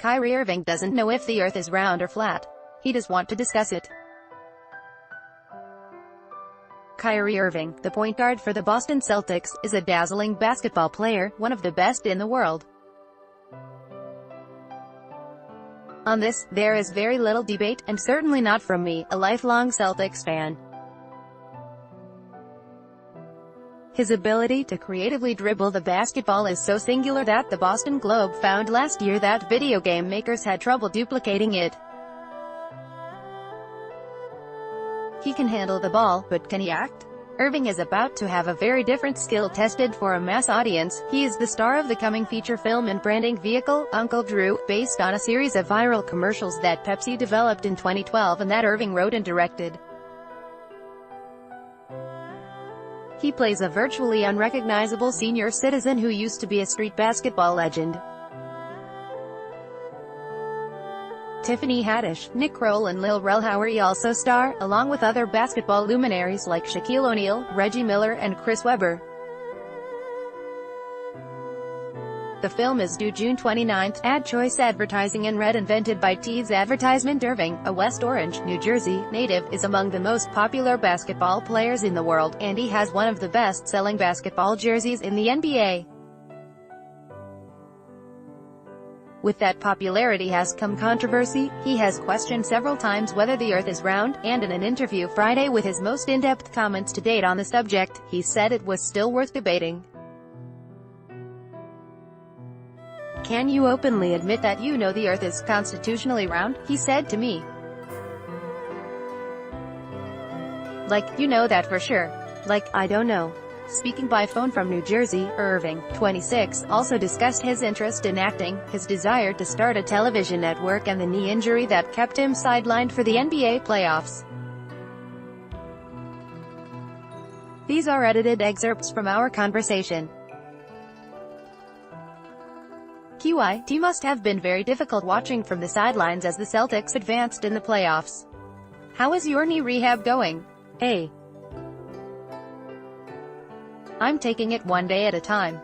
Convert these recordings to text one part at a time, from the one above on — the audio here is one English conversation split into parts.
Kyrie Irving doesn't know if the earth is round or flat. He does want to discuss it. Kyrie Irving, the point guard for the Boston Celtics, is a dazzling basketball player, one of the best in the world. On this, there is very little debate, and certainly not from me, a lifelong Celtics fan. His ability to creatively dribble the basketball is so singular that the Boston Globe found last year that video game makers had trouble duplicating it. He can handle the ball, but can he act? Irving is about to have a very different skill tested for a mass audience. He is the star of the coming feature film and branding vehicle, Uncle Drew, based on a series of viral commercials that Pepsi developed in 2012 and that Irving wrote and directed. He plays a virtually unrecognizable senior citizen who used to be a street basketball legend. Tiffany Haddish, Nick Kroll and Lil Rel Howery also star, along with other basketball luminaries like Shaquille O'Neal, Reggie Miller and Chris Webber. The film is due June 29. Ad Choice Advertising and Red, invented by Tees Advertisement. Irving, a West Orange, New Jersey native, is among the most popular basketball players in the world, and he has one of the best-selling basketball jerseys in the NBA. With that popularity has come controversy. He has questioned several times whether the earth is round, and in an interview Friday with his most in-depth comments to date on the subject, he said it was still worth debating. "Can you openly admit that you know the earth is constitutionally round?" he said to me. "Like, you know that for sure." "Like, I don't know." Speaking by phone from New Jersey, Irving, 26, also discussed his interest in acting, his desire to start a television network and the knee injury that kept him sidelined for the NBA playoffs. These are edited excerpts from our conversation. QIT must have been very difficult watching from the sidelines as the Celtics advanced in the playoffs. How is your knee rehab going? A. I'm taking it one day at a time.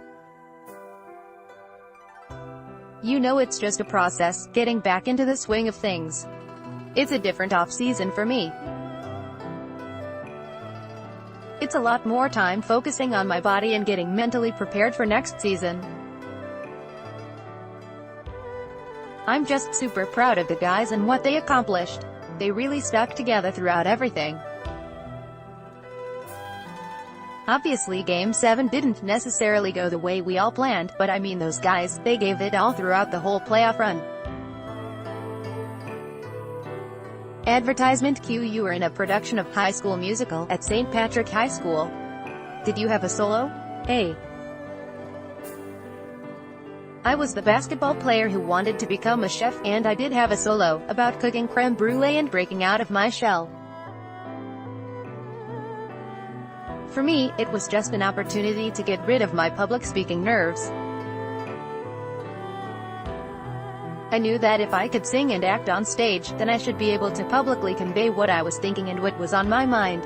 You know, it's just a process, getting back into the swing of things. It's a different off-season for me. It's a lot more time focusing on my body and getting mentally prepared for next season. I'm just super proud of the guys and what they accomplished. They really stuck together throughout everything. Obviously Game 7 didn't necessarily go the way we all planned, but I mean those guys, they gave it all throughout the whole playoff run. Advertisement Q. You were in a production of High School Musical at St. Patrick High School. Did you have a solo? A. I was the basketball player who wanted to become a chef, and I did have a solo, about cooking creme brulee and breaking out of my shell. For me, it was just an opportunity to get rid of my public speaking nerves. I knew that if I could sing and act on stage, then I should be able to publicly convey what I was thinking and what was on my mind.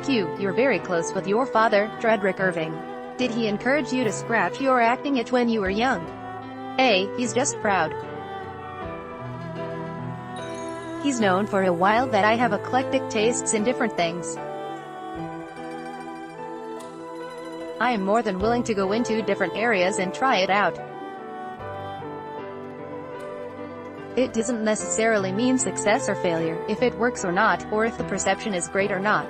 Q. You're very close with your father, Frederick Irving. Did he encourage you to scratch your acting itch when you were young? A. He's just proud. He's known for a while that I have eclectic tastes in different things. I am more than willing to go into different areas and try it out. It doesn't necessarily mean success or failure, if it works or not, or if the perception is great or not.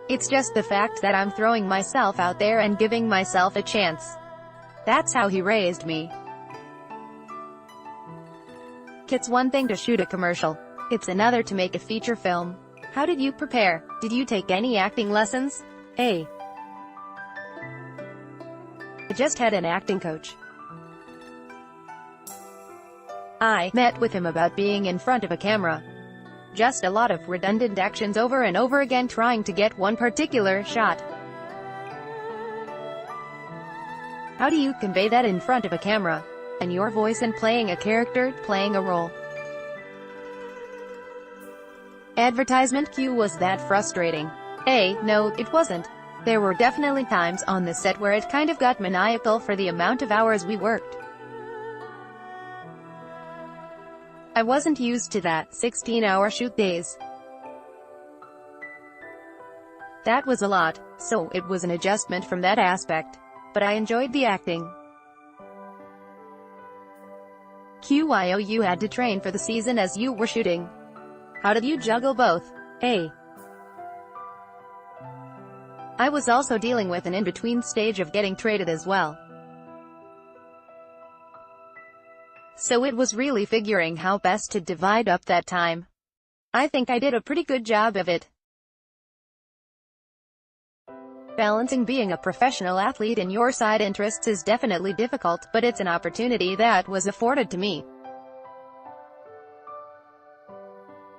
It's just the fact that I'm throwing myself out there and giving myself a chance. That's how he raised me. It's one thing to shoot a commercial. It's another to make a feature film. How did you prepare? Did you take any acting lessons? A. I just had an acting coach. I met with him about being in front of a camera. Just a lot of redundant actions over and over again trying to get one particular shot. How do you convey that in front of a camera? And your voice and playing a character, playing a role. Advertisement Q. Was that frustrating? A. No, it wasn't. There were definitely times on the set where it kind of got maniacal for the amount of hours we worked. I wasn't used to that 16-hour shoot days. That was a lot, so it was an adjustment from that aspect. But I enjoyed the acting. QYO, you had to train for the season as you were shooting. How did you juggle both? A. I was also dealing with an in-between stage of getting traded as well. So it was really figuring how best to divide up that time. I think I did a pretty good job of it. Balancing being a professional athlete and your side interests is definitely difficult, but it's an opportunity that was afforded to me.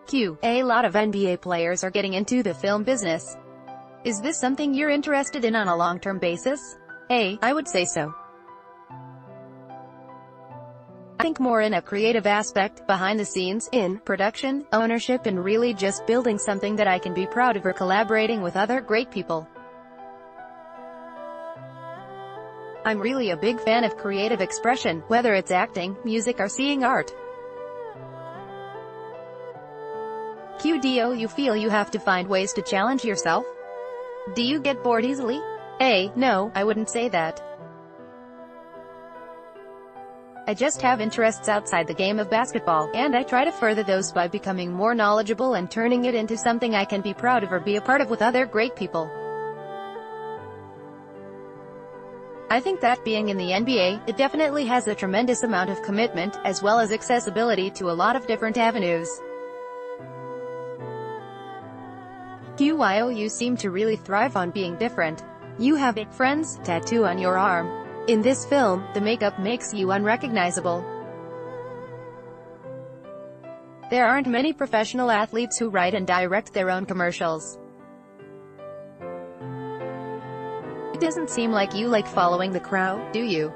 Q. A lot of NBA players are getting into the film business. Is this something you're interested in on a long-term basis? A. I would say so. I think more in a creative aspect, behind the scenes, in production, ownership, and really just building something that I can be proud of or collaborating with other great people. I'm really a big fan of creative expression, whether it's acting, music, or seeing art. QDO, you feel you have to find ways to challenge yourself? Do you get bored easily? A. No, I wouldn't say that. I just have interests outside the game of basketball, and I try to further those by becoming more knowledgeable and turning it into something I can be proud of or be a part of with other great people. I think that being in the NBA, it definitely has a tremendous amount of commitment, as well as accessibility to a lot of different avenues. QYO, you seem to really thrive on being different. You have a friend's tattoo on your arm. In this film, the makeup makes you unrecognizable. There aren't many professional athletes who write and direct their own commercials. It doesn't seem like you like following the crowd, do you?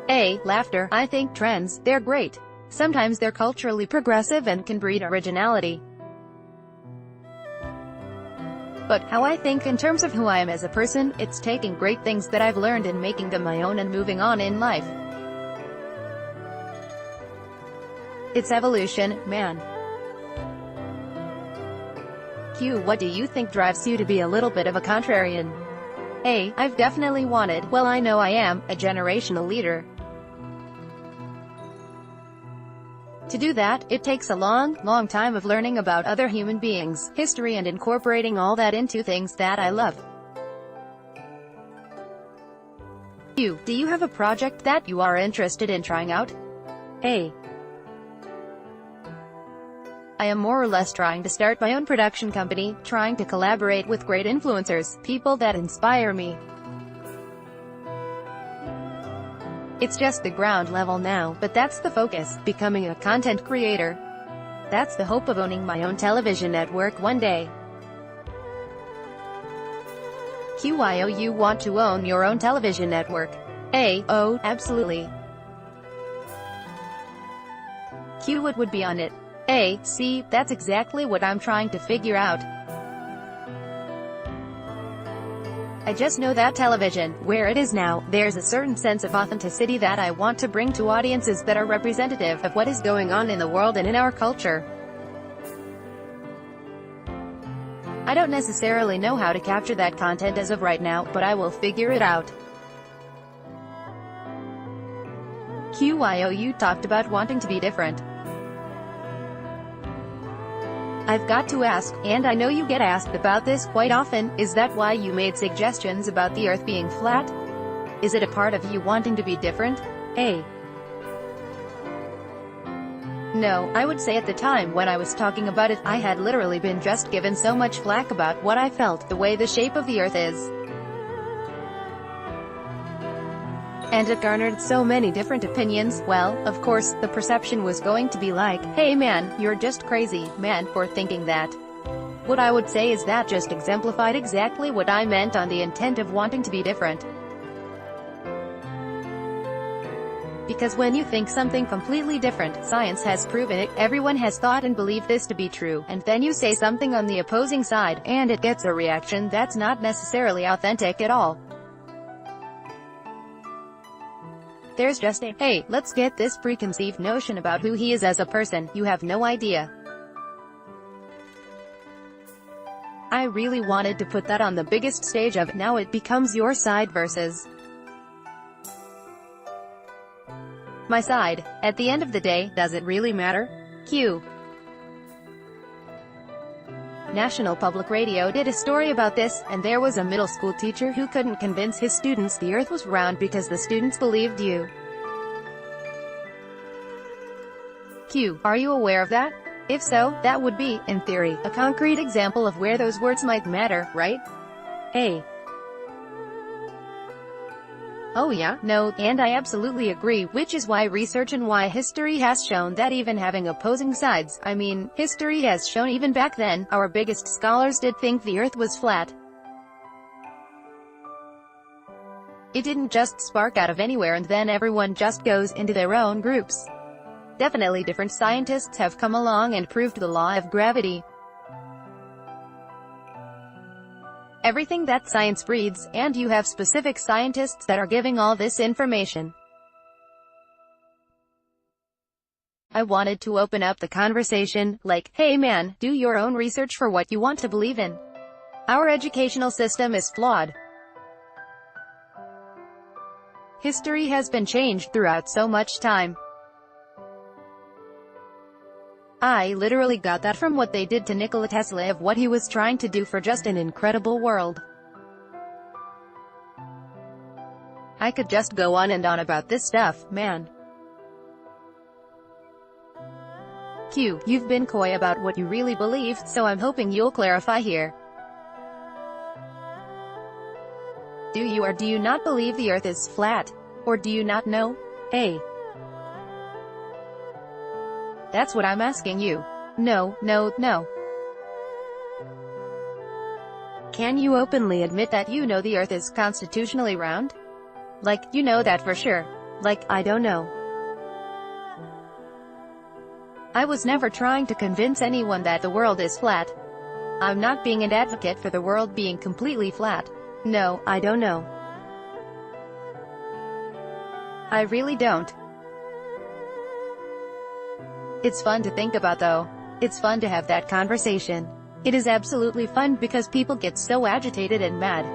A. Laughter. I think trends, they're great. Sometimes they're culturally progressive and can breed originality. But how I think in terms of who I am as a person, it's taking great things that I've learned and making them my own and moving on in life. It's evolution, man. Q. What do you think drives you to be a little bit of a contrarian? A. I've definitely wanted, well, I know I am, a generational leader. To do that, it takes a long time of learning about other human beings, history, and incorporating all that into things that I love. Q. Do you have a project that you are interested in trying out? A. I am more or less trying to start my own production company, trying to collaborate with great influencers, people that inspire me. It's just the ground level now, but that's the focus, becoming a content creator. That's the hope of owning my own television network one day. QYO, you want to own your own television network? A. Oh, absolutely. Q. What would be on it? A. See, that's exactly what I'm trying to figure out. I just know that television, where it is now, there's a certain sense of authenticity that I want to bring to audiences that are representative of what is going on in the world and in our culture. I don't necessarily know how to capture that content as of right now, but I will figure it out. QYO, you talked about wanting to be different. I've got to ask, and I know you get asked about this quite often, is that why you made suggestions about the Earth being flat? Is it a part of you wanting to be different? A. No, I would say at the time when I was talking about it, I had literally been just given so much flack about what I felt, the way the shape of the Earth is. And it garnered so many different opinions. Well, of course, the perception was going to be like, hey man, you're just crazy, man, for thinking that. What I would say is that just exemplified exactly what I meant on the intent of wanting to be different. Because when you think something completely different, science has proven it, everyone has thought and believed this to be true, and then you say something on the opposing side, and it gets a reaction that's not necessarily authentic at all. There's just a, hey, let's get this preconceived notion about who he is as a person. You have no idea. I really wanted to put that on the biggest stage of, now it becomes your side versus my side. At the end of the day, does it really matter? Q. National Public Radio did a story about this, and there was a middle school teacher who couldn't convince his students the earth was round because the students believed you. Q. Are you aware of that? If so, that would be, in theory, a concrete example of where those words might matter, right? A. Oh yeah, no, and I absolutely agree, which is why research and why history has shown that even having opposing sides, I mean, history has shown even back then, our biggest scholars did think the earth was flat. It didn't just spark out of anywhere and then everyone just goes into their own groups. Definitely different scientists have come along and proved the law of gravity. Everything that science breeds, and you have specific scientists that are giving all this information. I wanted to open up the conversation, like, hey man, do your own research for what you want to believe in. Our educational system is flawed. History has been changed throughout so much time. I literally got that from what they did to Nikola Tesla of what he was trying to do for just an incredible world. I could just go on and on about this stuff, man. Q. You've been coy about what you really believe, so I'm hoping you'll clarify here. Do you or do you not believe the earth is flat? Or do you not know? A. That's what I'm asking you. No, no, no. Can you openly admit that you know the earth is constitutionally round? Like, you know that for sure. Like, I don't know. I was never trying to convince anyone that the world is flat. I'm not being an advocate for the world being completely flat. No, I don't know. I really don't. It's fun to think about though. It's fun to have that conversation. It is absolutely fun because people get so agitated and mad.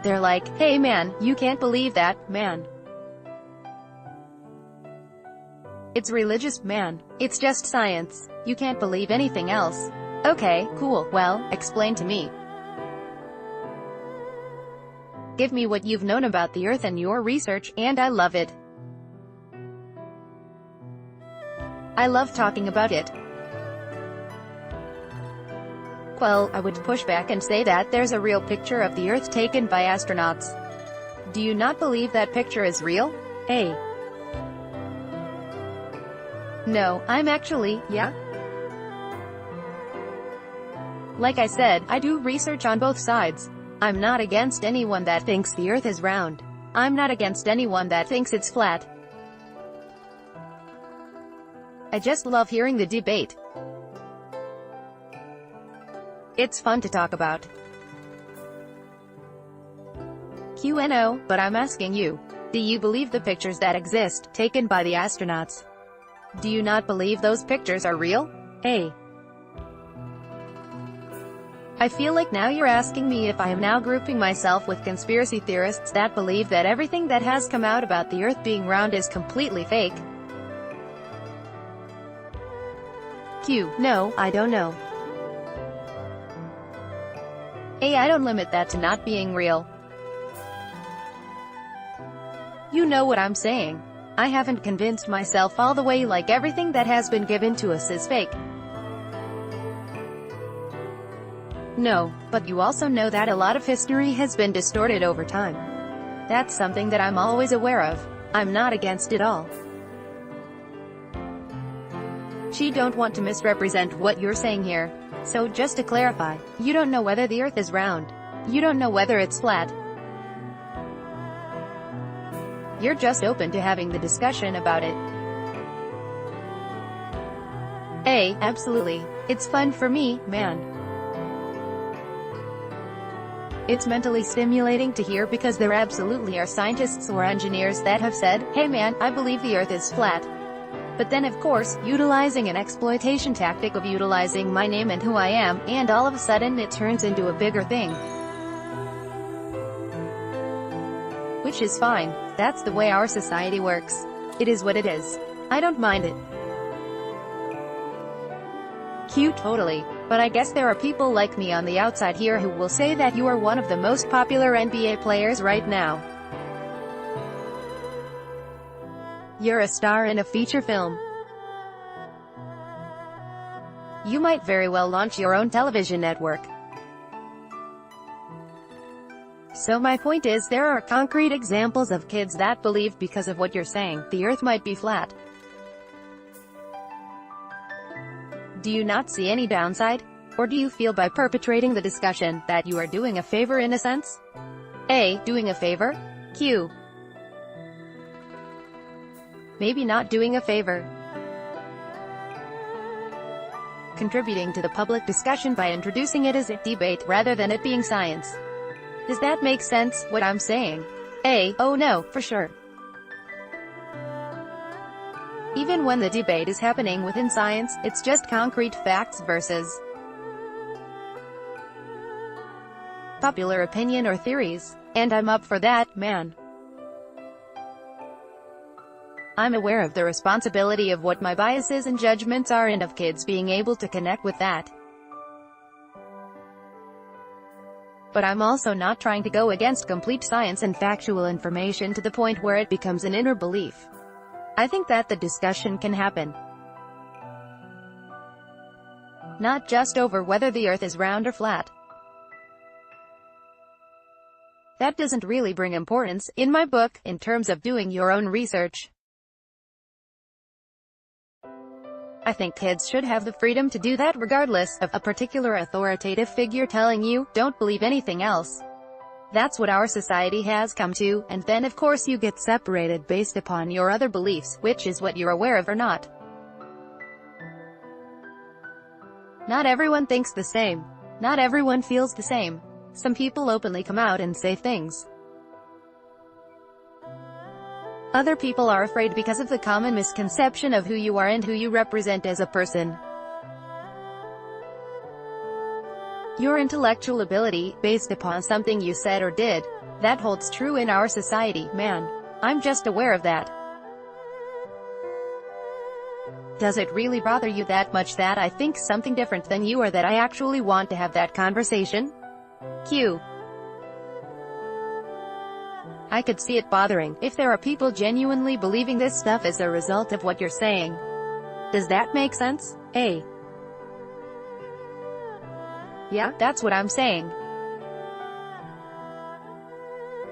They're like, hey man, you can't believe that, man. It's religious, man. It's just science. You can't believe anything else. Okay, cool, well, explain to me. Give me what you've known about the earth and your research, and I love it. I love talking about it. Well, I would push back and say that there's a real picture of the Earth taken by astronauts. Do you not believe that picture is real? A. No, I'm actually, yeah. Like I said, I do research on both sides. I'm not against anyone that thinks the Earth is round. I'm not against anyone that thinks it's flat. I just love hearing the debate. It's fun to talk about. QNO, but I'm asking you. Do you believe the pictures that exist, taken by the astronauts? Do you not believe those pictures are real? A. I feel like now you're asking me if I am now grouping myself with conspiracy theorists that believe that everything that has come out about the Earth being round is completely fake. Q. No, I don't know. A. I don't limit that to not being real. You know what I'm saying. I haven't convinced myself all the way like everything that has been given to us is fake. No, but you also know that a lot of history has been distorted over time. That's something that I'm always aware of. I'm not against it all. She don't want to misrepresent what you're saying here. So just to clarify, you don't know whether the Earth is round. You don't know whether it's flat. You're just open to having the discussion about it. A. Absolutely. It's fun for me, man. It's mentally stimulating to hear because there absolutely are scientists or engineers that have said, hey man, I believe the earth is flat. But then of course, utilizing an exploitation tactic of utilizing my name and who I am, and all of a sudden it turns into a bigger thing. Which is fine. That's the way our society works. It is what it is. I don't mind it. Q. Totally. But I guess there are people like me on the outside here who will say that you are one of the most popular NBA players right now. You're a star in a feature film. You might very well launch your own television network. So my point is, there are concrete examples of kids that believe because of what you're saying, the earth might be flat. Do you not see any downside? Or do you feel by perpetrating the discussion, that you are doing a favor in a sense? A. Doing a favor? Q. Maybe not doing a favor. Contributing to the public discussion by introducing it as a debate rather than it being science. Does that make sense, what I'm saying? A. Oh no, for sure. Even when the debate is happening within science, it's just concrete facts versus popular opinion or theories. And I'm up for that, man. I'm aware of the responsibility of what my biases and judgments are and of kids being able to connect with that. But I'm also not trying to go against complete science and factual information to the point where it becomes an inner belief. I think that the discussion can happen. Not just over whether the earth is round or flat. That doesn't really bring importance, in my book, in terms of doing your own research. I think kids should have the freedom to do that regardless of a particular authoritative figure telling you, don't believe anything else. That's what our society has come to, and then of course you get separated based upon your other beliefs, which is what you're aware of or not. Not everyone thinks the same. Not everyone feels the same. Some people openly come out and say things. Other people are afraid because of the common misconception of who you are and who you represent as a person. Your intellectual ability, based upon something you said or did, that holds true in our society, man. I'm just aware of that. Does it really bother you that much that I think something different than you or that I actually want to have that conversation? Q. I could see it bothering, if there are people genuinely believing this stuff as a result of what you're saying. Does that make sense? A. Yeah, that's what I'm saying.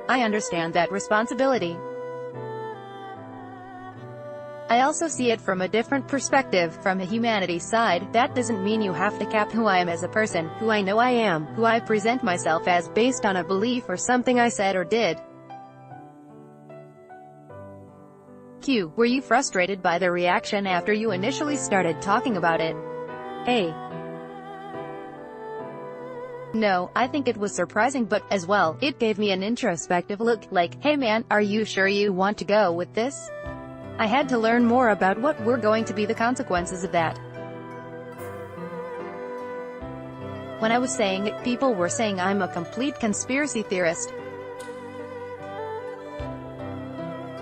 I understand that responsibility. I also see it from a different perspective, from a humanities side. That doesn't mean you have to cap who I am as a person, who I know I am, who I present myself as based on a belief or something I said or did. Q. Were you frustrated by the reaction after you initially started talking about it? A. No, I think it was surprising, but, as well, it gave me an introspective look, like, hey man, are you sure you want to go with this? I had to learn more about what were going to be the consequences of that. When I was saying it, people were saying I'm a complete conspiracy theorist.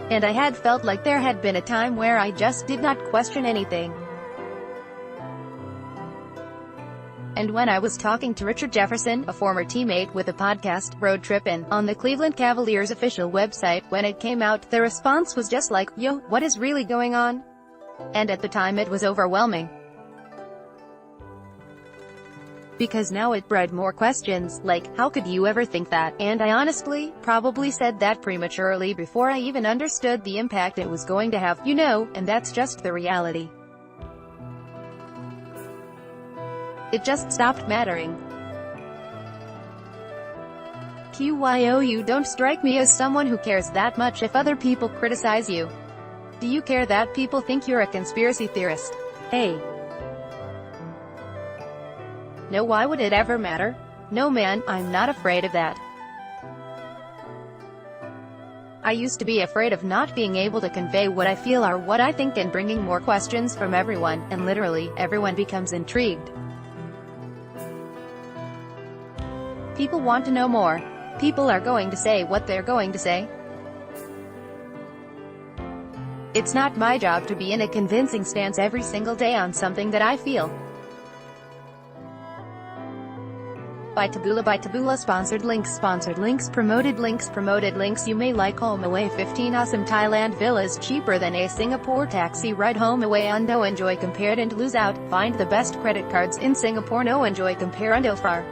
And I had felt like there had been a time where I just did not question anything. And when I was talking to Richard Jefferson, a former teammate with the podcast, Road Trippin', on the Cleveland Cavaliers official website, when it came out, the response was just like, yo, what is really going on? And at the time it was overwhelming. Because now it bred more questions, like, how could you ever think that? And I honestly, probably said that prematurely before I even understood the impact it was going to have, you know, and that's just the reality. It just stopped mattering. You don't strike me as someone who cares that much if other people criticize you. Do you care that people think you're a conspiracy theorist? Hey. No, why would it ever matter? No man, I'm not afraid of that. I used to be afraid of not being able to convey what I feel or what I think, and bringing more questions from everyone, and literally, everyone becomes intrigued. People want to know more. People are going to say what they're going to say. It's not my job to be in a convincing stance every single day on something that I feel. By Taboola sponsored links promoted links. You may like home away 15 awesome Thailand villas cheaper than a Singapore taxi ride. Home away on no enjoy compare and lose out. Find the best credit cards in Singapore. No enjoy compare and offer.